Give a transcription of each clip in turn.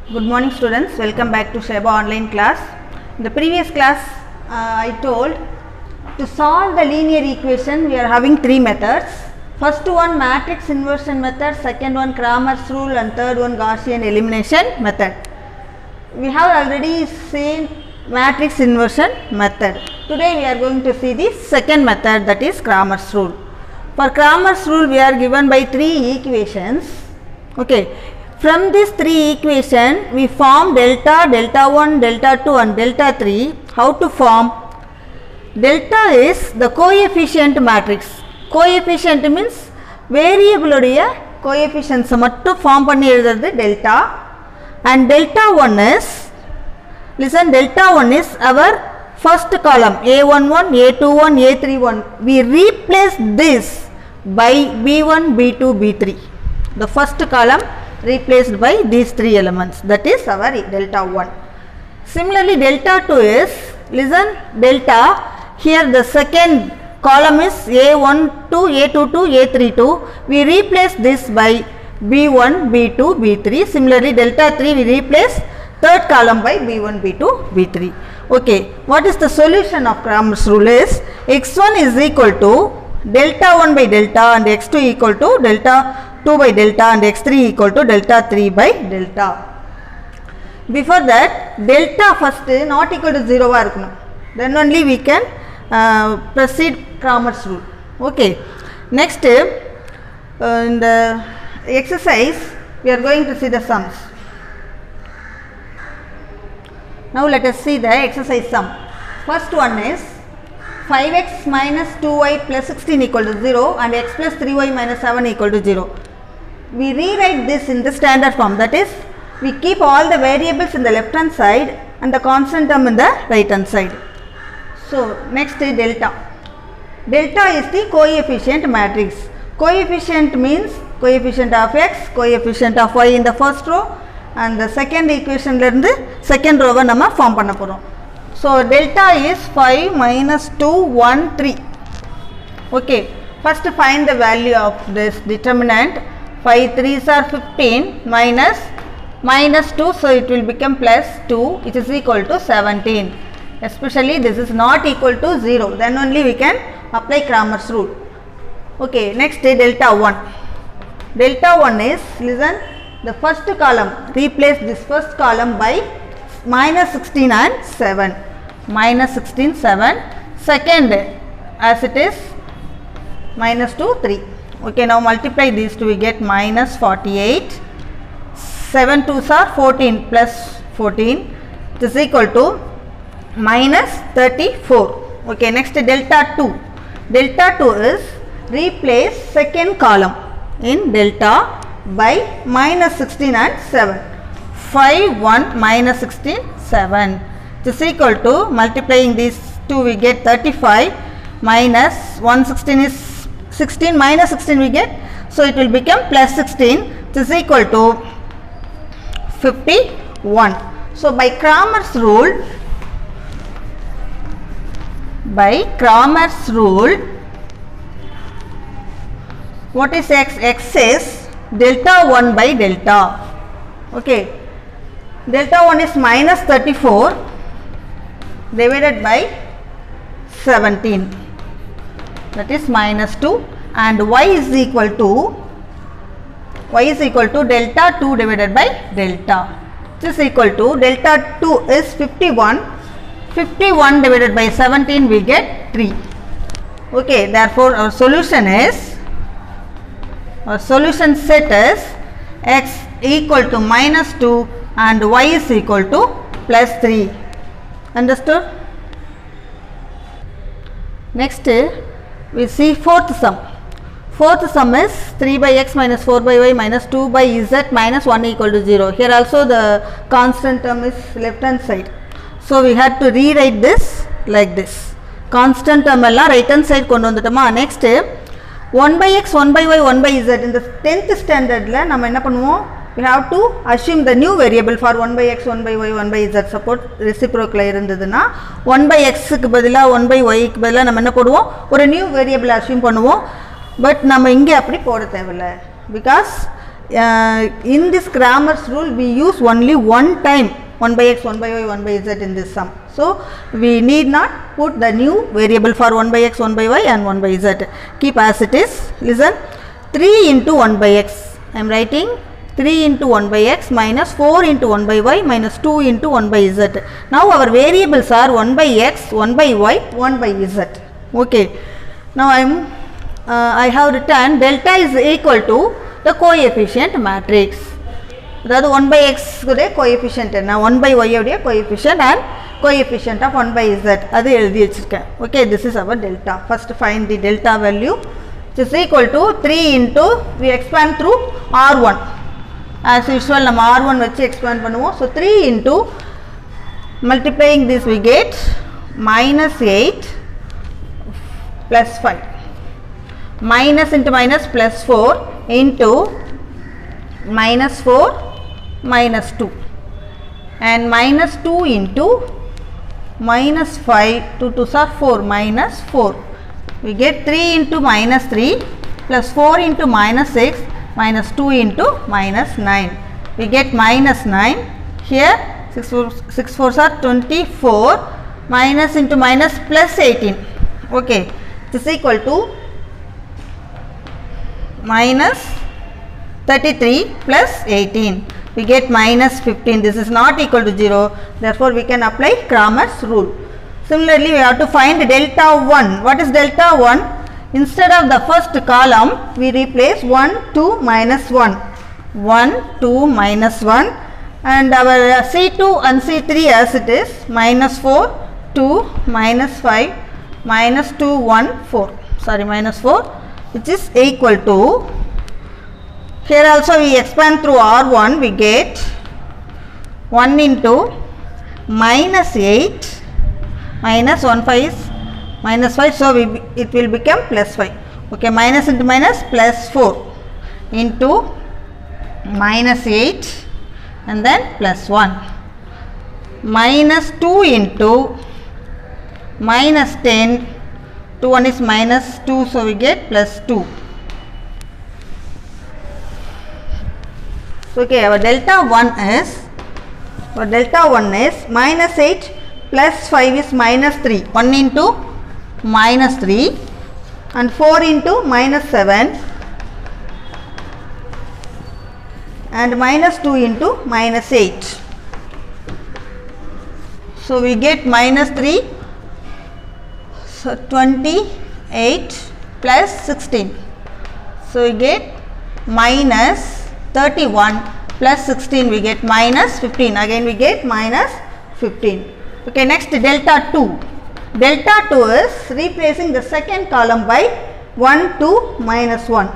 Good morning students, welcome back to Sheba online class. In the previous class I told to solve the linear equation we are having three methods. First one matrix inversion method, second one Cramer's rule and third one Gaussian elimination method. We have already seen matrix inversion method. Today we are going to see the second method, that is Cramer's rule. For Cramer's rule we are given by three equations. Okay. From these three equations, we form delta, delta 1, delta 2 and delta 3. How to form? Delta is the coefficient matrix. Coefficient means variable uடைய coefficients மட்டும் form பண்ணி எழுதுறது delta. And delta 1 is, listen, delta 1 is our first column A11, A21, A31. We replace this by B1, B2, B3. The first column replaced by these three elements, that is our delta 1. Similarly, delta 2 is, listen, delta, here the second column is A12, A22, A32. We replace this by B1, B2, B3. Similarly, delta 3 we replace third column by B1, B2, B3. Okay, what is the solution of Cramer's rule is x1 is equal to delta 1 by delta and x2 equal to delta 2 by delta and x3 equal to delta 3 by delta. Before that, delta first not equal to 0 then only we can proceed Cramer's rule. Okay. Next, in the exercise we are going to see the sums. Now let us see the exercise sum. First one is 5x minus 2y plus 16 equal to 0 and x plus 3y minus 7 equal to 0. We rewrite this in the standard form, that is, we keep all the variables in the left hand side and the constant term in the right hand side. So, next is delta. Delta is the coefficient matrix. Coefficient means coefficient of x, coefficient of y in the first row and the second equation second row nama form panna porom. So, delta is 5 minus 2, 1, 3. Okay, first find the value of this determinant. 5 3s are 15 minus 2, so it will become plus 2, which is equal to 17. Especially this is not equal to 0, then only we can apply Cramer's rule. Okay, next delta 1. Delta 1 is, listen, the first column, replace this first column by minus 16 and 7. Minus 16, 7. Second, as it is, minus 2, 3. Okay, now multiply these two, we get minus 48. 7 2s are 14 plus 14. It is equal to minus 34. Okay, next delta 2. Delta 2 is replace second column in delta by minus 16 and 7. 5 1 minus 16 7. It is equal to, multiplying these two we get 35 minus 116 is 16 minus 16 we get, so it will become plus 16. It is equal to 51. So by Cramer's rule, what is x? X is delta 1 by delta. Okay, delta 1 is minus 34 divided by 17, that is minus 2, and y is equal to delta 2 divided by delta. This is equal to delta 2 is 51. 51 divided by 17 we get 3. Okay, therefore our solution set is x equal to minus 2 and y is equal to plus 3. Understood? Next, we see fourth sum. Fourth sum is 3 by x minus 4 by y minus 2 by z minus 1 equal to 0. Here also the constant term is left hand side. So we had to rewrite this like this. Constant term alla right hand side kondu vanduttoma. Next, 1 by x, 1 by y, 1 by z. In the 10th standard la nama enna pannuvom, we have to assume the new variable for 1 by x, 1 by y, 1 by z. Suppose reciprocal irundaduna 1 by x க்கு பதிலா 1 by y க்கு பதிலா நம்ம என்ன போடுவோம், ஒரு new variable assume பண்ணுவோம். But நம்ம இங்க அப்படி போட தேவையில்லை, because in this Cramer's rule we use only one time 1 by x, 1 by y, 1 by z in this sum. So, we need not put the new variable for 1 by x, 1 by y and 1 by z. Keep as it is. Listen, 3 into 1 by x. I am writing 3 into 1 by x minus 4 into 1 by y minus 2 into 1 by z. Now, our variables are 1 by x, 1 by y, 1 by z. Okay. Now, I have written delta is equal to the coefficient matrix. That is 1 by x coefficient. Now 1 by y coefficient and coefficient of 1 by z. That is okay. This is our delta. First find the delta value, which is equal to 3 into, we expand through R1. As usual, we R1 vachi expand pannuvom. So 3 into, multiplying this we get minus 8 plus 5. Minus into minus plus 4 into minus 4 minus 2 and minus 2 into minus 5, 2 2s are 4, minus 4. We get 3 into minus 3 plus 4 into minus 6 minus 2 into minus 9. We get minus 9. Here 6 4s are 24, minus into minus plus 18. Okay, this is equal to minus 33 plus 18. We get minus 15. This is not equal to 0. Therefore, we can apply Cramer's rule. Similarly, we have to find delta 1. What is delta 1? Instead of the first column, we replace 1, 2, minus 1. 1, 2, minus 1. And our C2 and C3 as it is, minus 4, 2, minus 5, minus 2, 1, 4. Sorry, minus 4, which is equal to, here also we expand through R1, we get 1 into minus 8 minus 1 5 is minus 5. So, it will become plus 5. Okay, minus into minus plus 4 into minus 8 and then plus 1. Minus 2 into minus 10, 2 1 is minus 2. So, we get plus 2. Okay, our delta 1 is minus 8 plus 5 is minus 3. 1 into minus 3 and 4 into minus 7 and minus 2 into minus 8. So, we get minus 3. So, 28 plus 16. So, we get minus 31 plus 16, we get minus 15. Again we get minus 15. Okay, next delta 2. Delta 2 is replacing the second column by 1, 2, minus 1.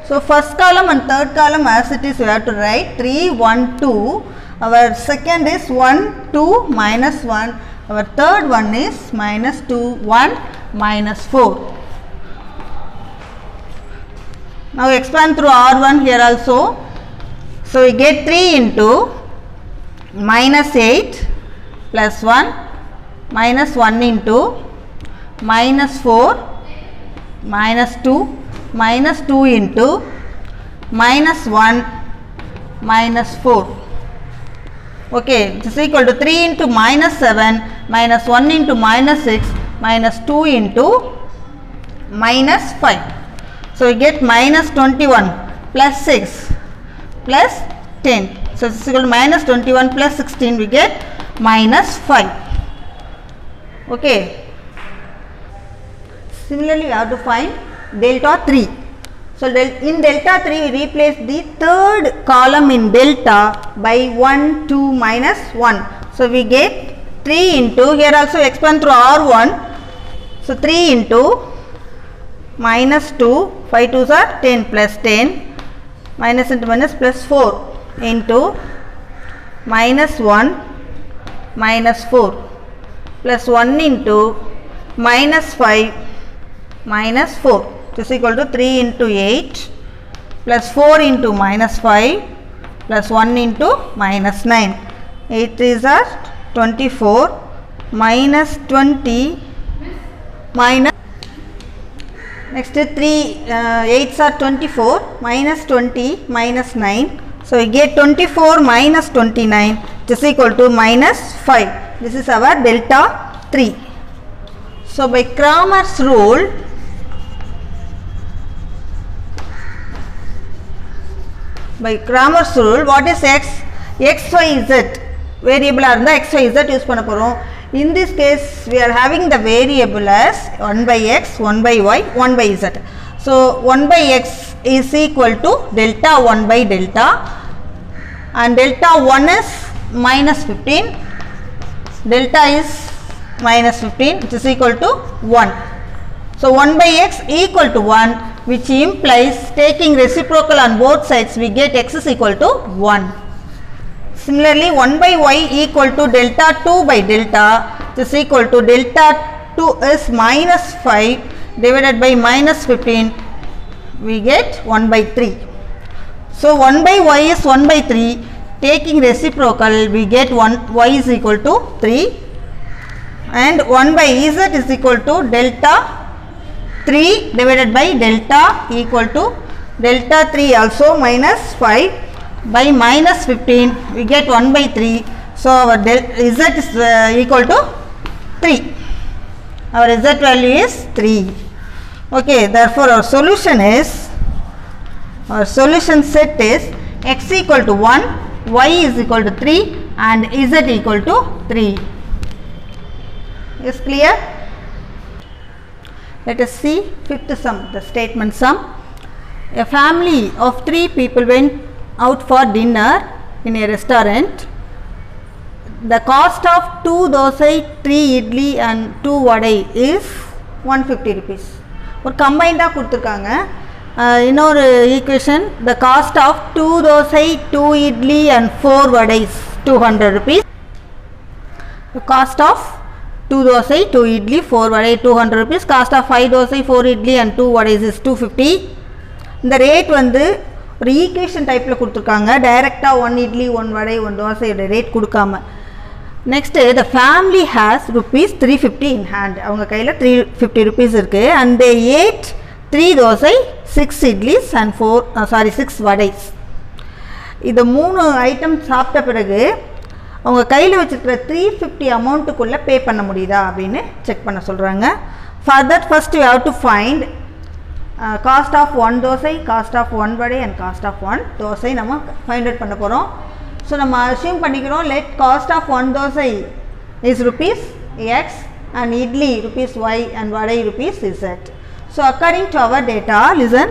So, first column and third column as it is we have to write 3, 1, 2. Our second is 1, 2, minus 1. Our third one is minus 2, 1, minus 4. Now, expand through R1 here also. So, we get 3 into minus 8 plus 1 minus 1 into minus 4 minus 2 minus 2 into minus 1 minus 4. Okay, this is equal to 3 into minus 7 minus 1 into minus 6 minus 2 into minus 5. So, we get minus 21 plus 6 plus 10. So, this is equal to minus 21 plus 16, we get minus 5. Okay. Similarly, we have to find delta 3. So, in delta 3, we replace the third column in delta by 1, 2, minus 1. So, we get 3 into, here also expand through R1. So, 3 into minus 2, 5 2s are 10 plus 10, minus into minus plus 4 into minus 1 minus 4 plus 1 into minus 5 minus 4. This is equal to 3 into 8 plus 4 into minus 5 plus 1 into minus 9. 8 is 24 minus 20 minus Next 3 8s are 24, minus 20 minus 9. So, we get 24 minus 29, which is equal to minus 5. This is our delta 3. So, by Cramer's rule, what is x? X, y, z variable are the x, y, z use panna porom. In this case, we are having the variable as 1 by x, 1 by y, 1 by z. So, 1 by x is equal to delta 1 by delta, and delta 1 is minus 15, delta is minus 15, which is equal to 1. So, 1 by x equal to 1, which implies taking reciprocal on both sides, we get x is equal to 1. Similarly, 1 by y equal to delta 2 by delta, which is equal to delta 2 is minus 5 divided by minus 15, we get 1 by 3. So, 1 by y is 1 by 3, taking reciprocal we get y is equal to 3, and 1 by z is equal to delta 3 divided by delta equal to delta 3 also minus 5 by minus 15, we get 1 by 3. So, our z is equal to 3, our z value is 3. Okay, therefore, our solution set is x equal to 1, y is equal to 3 and z equal to 3. Is clear? Let us see fifth sum, the statement sum. A family of 3 people went out for dinner in a restaurant. The cost of 2 dosai, 3 idli and 2 vadai is 150 rupees. Or combined கொடுத்திருக்காங்க. இன்னொரு equation, the cost of 2 dosai, 2 idli and 4 vadai is 200 rupees. The cost of 2 dosai, 2 idli, 4 vadai 200 rupees. Cost of 5 dosai, 4 idli and 2 vadai is 250. இந்த rate வந்து ஒரு equation டைப்பில் கொடுத்துருக்காங்க, டைரெக்டாக 1 இட்லி 1 வடை 1 தோசையோட rate கொடுக்காம. Next the family has rupees 350 in hand, அவங்க கையில் 350 rupees இருக்குது. And they ate 3 dosa 6 idlis and 6 vadas. இது 3 ஐட்டம் சாப்பிட்ட பிறகு அவங்க கையில் வச்சுருக்கிற 350 அமௌண்ட்டுக்குள்ளே பே பண்ண முடியுதா அப்படின்னு செக் பண்ண சொல்கிறாங்க. For that first you have to find cost of 1 dosai, cost of 1 vadai and cost of 1 dosai நம்ம find out பண்ண போகிறோம். ஸோ நம்ம assume பண்ணிக்கிறோம் let cost of 1 dosai is rupees x and idli rupees y and vadai rupees z. So according to our data, listen,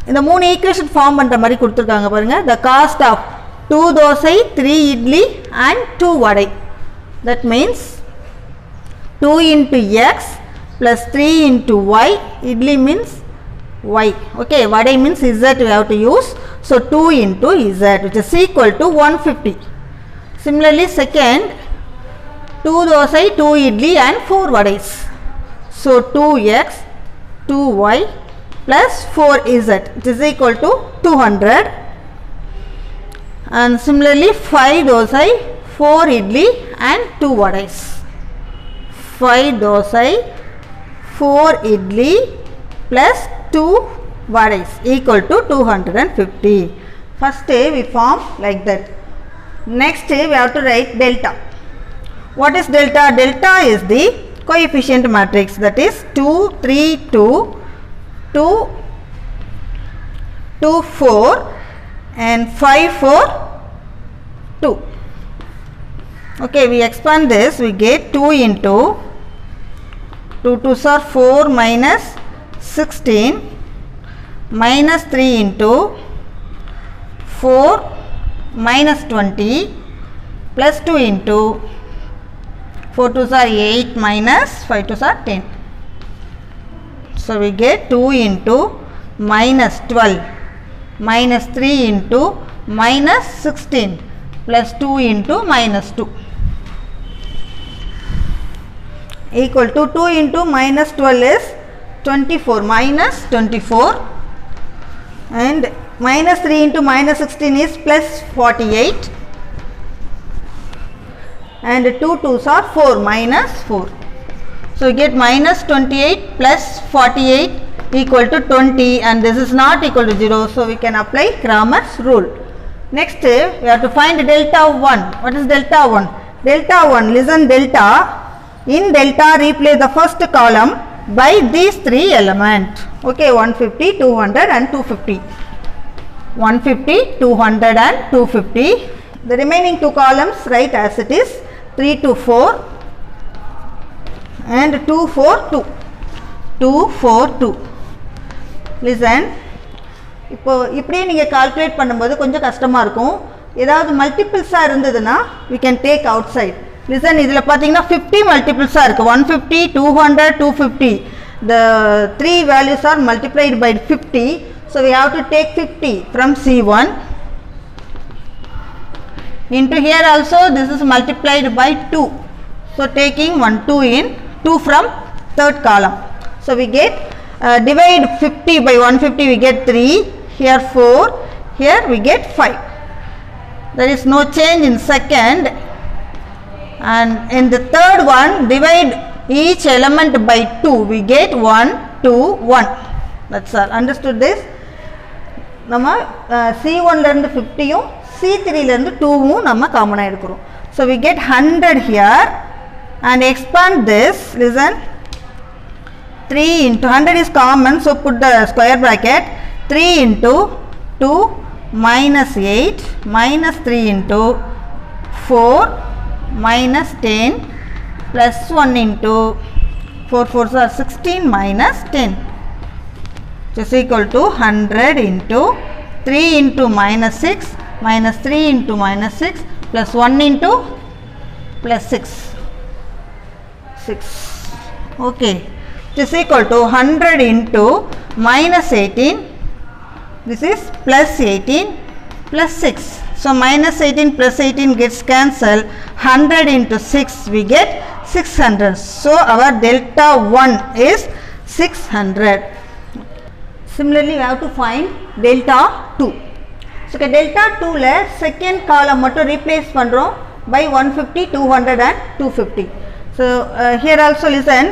இந்த 3 equation form பண்ணுற மாதிரி கொடுத்துருக்காங்க பாருங்க. The cost of 2 dosai, 3 idli and 2 vadai, that means 2 into x plus 3 into y, idli means y, okay, vadai means z we have to use. So 2 into z, which is equal to 150. Similarly, second, 2 dosai, 2 idli and 4 vadais. So 2x, 2y plus 4z, which is equal to 200. And similarly, 5 dosai, 4 idli and 2 vadais. 5 dosai, 4 idli plus 2 vadais equal to 250. First we form like that. Next we have to write delta. What is delta? Delta is the coefficient matrix, that is 2, 3, 2, 2, 2, 4 and 5, 4, 2. Okay, we expand this, we get 2 into 2 2s are 4 minus 16 minus 3 into 4 minus 20 plus 2 into 4 2s are 8 minus 5 2s are 10. So we get 2 into minus 12 minus 3 into minus 16 plus 2 into minus 2 equal to 2 into minus 12 is 24, minus 24, and minus 3 into minus 16 is plus 48, and 2 2s are 4 minus 4. So we get minus 28 plus 48 equal to 20, and this is not equal to 0. So we can apply Cramer's rule. Next we have to find delta 1. What is delta 1? Delta 1, listen, delta. In delta replace the first column by these three elements. Okay, 150, 200 and 250. 150, 200 and 250. The remaining two columns write as it is, 3 to 4 and 2 4 2. 2 4 2. Listen, இப்போ இப்படியே நீங்க calculate பண்ணும்போது கொஞ்சம் கஷ்டமா இருக்கும். ஏதாவது மல்டிபிள்ஸா இருந்ததுன்னா we can take outside. Listen, இதுல பாத்தீங்கன்னா 50 மல்டிபிள்ஸா இருக்கு. 150, 200, 250. The three values are multiplied by 50. So we have to take 50 from C1 into here also this is multiplied by 2. So taking 1 2 in 2 from third column. So we get divide 50 by 150, we get 3, here 4, here we get 5. There is no change in second, and in the third one divide each element by 2, we get 1 2 1. That's all. Understood this? நம்ம C1 ல இருந்து 50 யும் C3 ல இருந்து 2 வும் நம்ம காமனா எடுக்கிறோம். So we get 100 here and expand this. Listen, 3 into 100 is common, so put the square bracket. 3 into 2 minus 8 minus 3 into 4 minus 10 plus 1 into 4 4s are 16 minus 10, which is equal to 100 into 3 into minus 6 minus 3 into minus 6 plus 1 into plus 6. Okay, it is equal to 100 into minus 18, this is plus 18 plus 6. So minus 18 plus 18 gets cancelled. 100 into 6 we get 600. So our delta 1 is 600. Similarly we have to find delta 2. So delta 2 la second column மட்டும் replace பண்றோம் by 150, 200 and 250. So here also listen,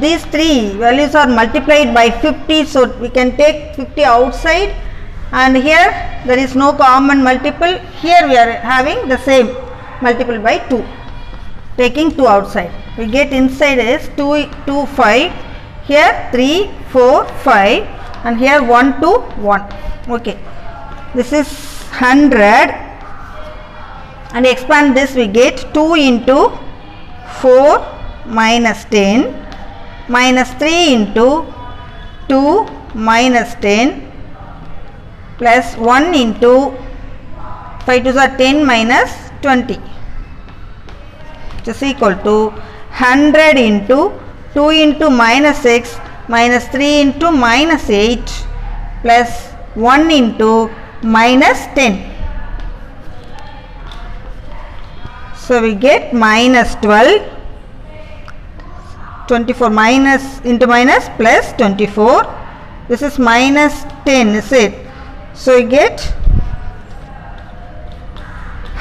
these three values are multiplied by 50, so we can take 50 outside, and here there is no common multiple. Here we are having the same multiple by 2, taking 2 outside. We get inside is 2 2 5, here 3 4 5 and here 1 2 1. Okay, this is 100 and expand this, we get 2 into 4 minus 10 minus 3 into 2 minus 10 plus 1 into 5 2s are 10 minus 20, which is equal to 100 into 2 into minus 6 minus 3 into minus 8 plus 1 into minus 10. So we get minus 12, 24 minus into minus plus 24. This is minus 10, is it? So we get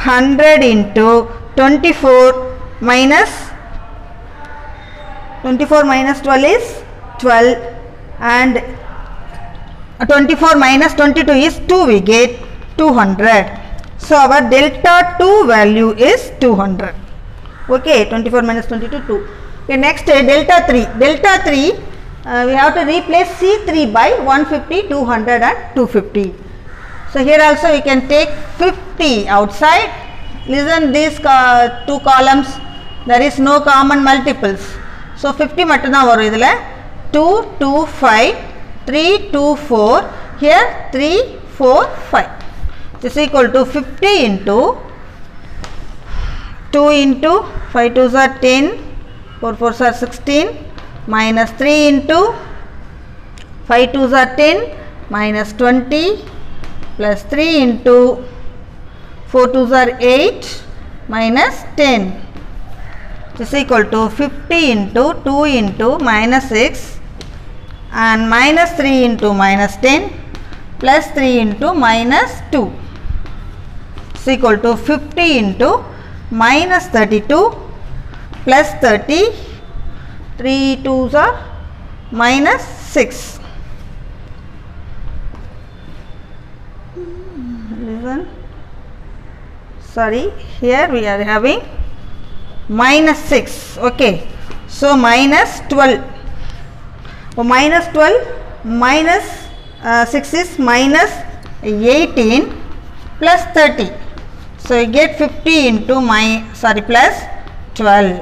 100 into 24 minus 12 is 12, and 24 minus 22 is 2, we get 200. So our delta 2 value is 200. Okay, 24 minus 22 2. Okay, next delta 3. Delta 3 we have to replace C3 by 150, 200 and 250. So here also we can take 50 outside. Listen, these two columns there is no common multiples, so 50 மட்டும் தான் வரும். இதுல 2 2 5 3 2 4, here 3 4 5. This is equal to 50 into 2 into 5 2s are 10, 4 4s are 16 minus 3 into 5 2s are 10 minus 20 plus 3 into 4 2s are 8 minus 10. This is equal to 50 into 2 into minus 6 and minus 3 into minus 10 plus 3 into minus 2 is equal to 50 into minus 32 plus 30 3 2s are minus 6. Listen, sorry, here we are having minus 6. Okay, so minus 12. Oh, minus 12 minus 6 is minus 18 plus 30. So you get 50 into plus 12,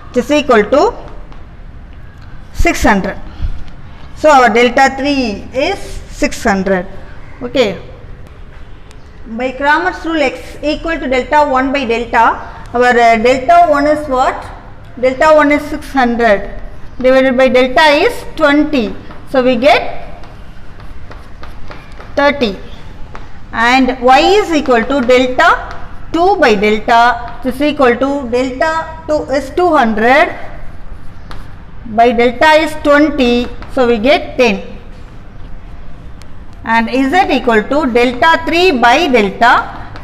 which is equal to 600. So our delta 3 is 600. Okay. By Cramer's rule, x equal to delta 1 by delta. Our delta 1 is what? Delta 1 is 600 divided by delta is 20. So we get 30. And y is equal to delta 2 by delta, which is equal to delta 2 is 200 by delta is 20. So we get 10. And z equal to delta 3 by delta,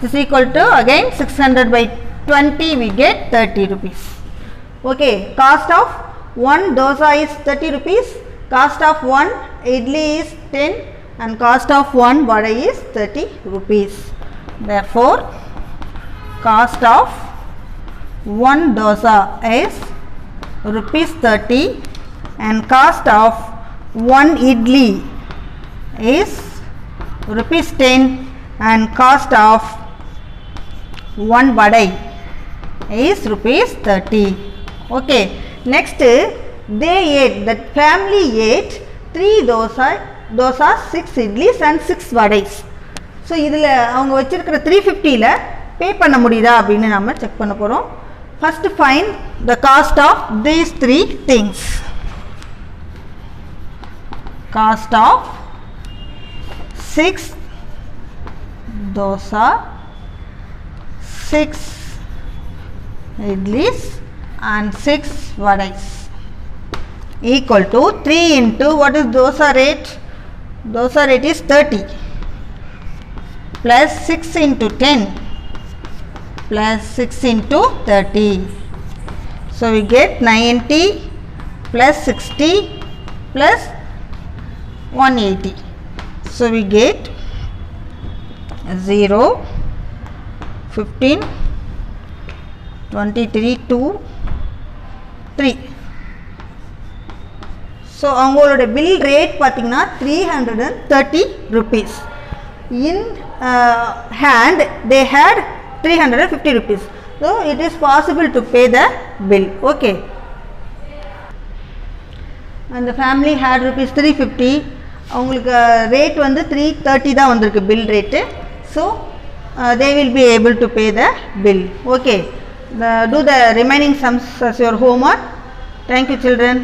which is equal to again 600 by 20, we get 30 rupees. Okay, cost of 1 dosa is 30 rupees, cost of 1 idli is 10 and cost of 1 vada is 30 rupees. Therefore, cost of 1 dosa is rupees 30 and cost of 1 idli is rupees 10 and cost of 1 vadai is rupees 30. Okay, next they ate, that family ate 3 dosas, 6 idlis and 6 vadais. So இதில் அவங்க வச்சிருக்கிற 350ல பே பண்ண முடியுதா அப்படின்னு நாம check பண்ண போறோம். First find the cost of these 3 things. Cost of 6 dosa, 6 idlis and 6 vadais equal to 3 into what is dosa rate? Dosa rate is 30 plus 6 into 10 plus 6 into 30. So we get 90 plus 60 plus 180. So we get 0, 15, 23, 2, 3. So அவங்களோட bill rate பார்த்தீங்கன்னா 330 rupees. In hand they had 350 rupees. So it is possible to pay the bill. Okay. And the family had rupees 350. அவங்களுக்கு rate வந்து 330 தான் வந்திருக்கு bill rate. So they will be able to pay the bill. Okay. Do the remaining sums as your homework. Thank you children.